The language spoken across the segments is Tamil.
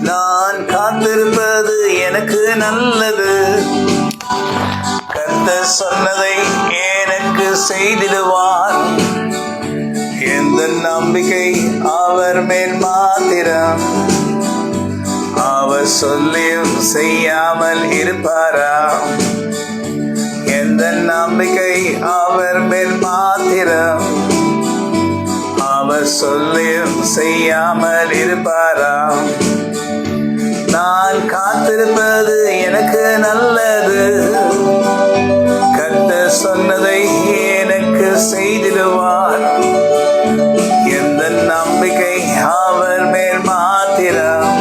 நான் காத்திருப்பது எனக்கு நல்லது. கர்த்தர் சொன்னதை எனக்கு செய்திடுவார். எந்த நம்பிக்கை அவர் மேல் மாத்திரம். அவர் சொல்லியும் செய்யாமல் இருப்பாரா? எந்த நம்பிக்கை அவர் மேல் மாத்திரம். அவர் சொல்லியும் செய்யாமல் இருப்பாரா? நான் காத்திருப்பது எனக்கு நல்லது. கர்த்தர் சொன்னதை எனக்கு செய்திடுவார். எந்த நம்பிக்கை அவர் மேல் மாத்திரம்.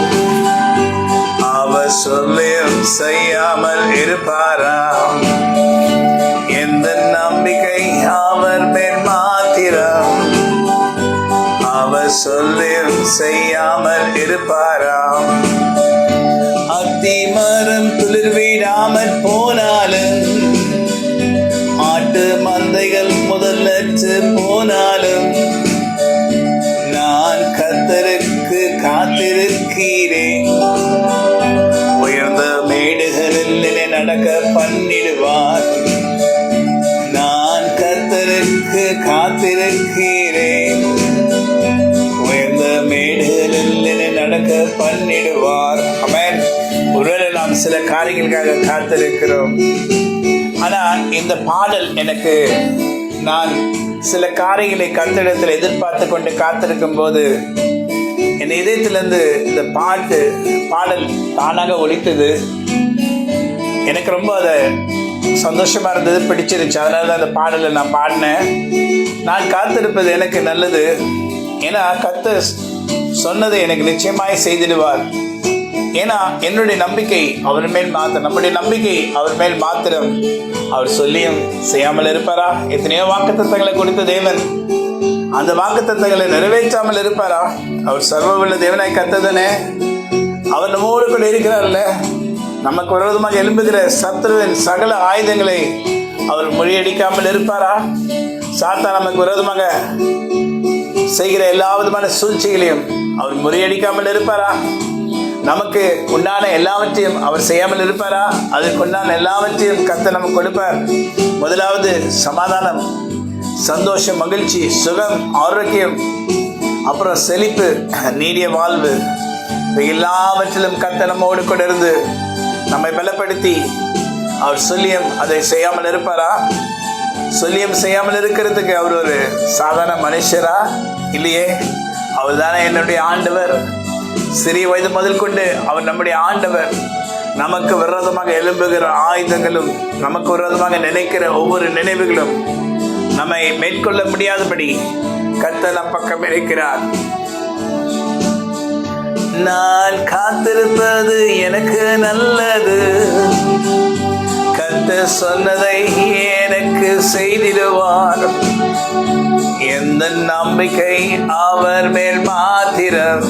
அவர் சொல்லியும் செய்யாமல் இருப்பாரா? எந்த நம்பிக்கை அவர் மேல் மாத்திரம். அவர் சொல்லியும் செய்யாமல் இருப்பாரா? அத்தி மரம் துளிர் விடாமல் போனாலும், ஆட்டு மந்தைகள் முதலற்று போனாலும், நான் கர்த்தருக்கு காத்திருக்கிறேன். உயர்ந்த மேடுகளில் என்னை நடக்க பண்ணிடுவார். நான் கர்த்தருக்கு காத்திருக்கிறேன். உயர்ந்த மேடுகளில் என்னை நடக்க பண்ணிடுவார். ஆமென். ஒருவேளை நாம் சில காரியங்களுக்காக காத்திருக்கிறோம். ஆனா இந்த பாடல் எனக்கு, நான் சில காரியங்களை கர்த்தரிடத்தில் எதிர்பார்த்து கொண்டு காத்திருக்கும் போது என் இதயத்திலிருந்து இந்த பாடல் தானாக ஒலித்தது. எனக்கு ரொம்ப அதை சந்தோஷமா இருந்தது, பிடிச்சிருந்துச்சு. அதனால தான் அந்த பாடலை நான் பாடினேன். நான் காத்திருப்பது எனக்கு நல்லது. ஏன்னா கர்த்தர் சொன்னதை எனக்கு நிச்சயமாய் செய்திடுவார். ஏன்னா என்னுடைய நம்பிக்கை அவர் மேல் மாத்திரம். நம்முடைய நம்பிக்கை அவர் மேல் மாத்திரம். அவர் சொல்லியும் செய்யாமல் இருப்பாரா? எத்தனையோ வாக்குத்தத்தங்களை கொடுத்த தேவன் அந்த வாக்குத்தத்தங்களை நிறைவேற்றாமல் இருப்பாரா? அவர் சர்வவல்ல தேவனாய் கர்த்ததானே. அவர் நம்மோடு கூட இருக்கிறார்ல. நமக்கு விரோதமாக எழும்புகிற சத்துருவின் சகல ஆயுதங்களை அவர் முறியடிக்காமல் இருப்பாரா? சாத்தான் நமக்கு விரோதமாக செய்கிற எல்லா விதமான சூழ்ச்சிகளையும் அவர் முறியடிக்காமல் இருப்பாரா? நமக்கு உண்டான எல்லாவற்றையும் அவர் செய்யாமல் இருப்பாரா? அதற்கு உண்டான எல்லாவற்றையும் கர்த்தர் நமக்கு கொடுப்பார். முதலாவது சமாதானம், சந்தோஷம், மகிழ்ச்சி, சுகம், ஆரோக்கியம், அப்புறம் செழிப்பு, நீடிய வாழ்வு. எல்லாவற்றிலும் கர்த்தர் நம்மோடு கூட இருந்து நம்மை பலப்படுத்தி அவர் சொல்லியும் அதை செய்யாமல் இருப்பாரா? சொல்லியும் செய்யாமல் இருக்கிறதுக்கு அவர் ஒரு சாதாரண மனுஷரா? இல்லையே. அவர் தானே என்னுடைய ஆண்டவர். சிறிய வயது முதல் கொண்டு அவர் நம்முடைய ஆண்டவர். நமக்கு விரோதமாக எழும்புகிற ஆயுதங்களும், நமக்கு விரோதமாக நினைக்கிற ஒவ்வொரு நினைவுகளும் நம்மை மேற்கொள்ள முடியாதபடி கர்த்தர் நம் பக்கம் இருக்கிறார். நான் காத்திருப்பது எனக்கு நல்லது. கர்த்தர் சொன்னதை எனக்கு செய்திடுவார். எந்த நம்பிக்கை அவர் மேல் மாத்திரம்.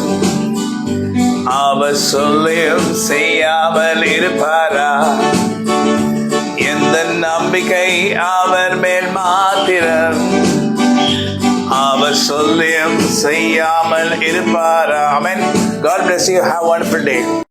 அவர் சொல்லியும் செய்யாமல் இருப்பாரா? எந்த நம்பிக்கை அவர் மேல் மாத்திரம். அவர் சொல்லியும் செய்யாமல் இருப்பாரா? Amen. God bless you. Have a wonderful day.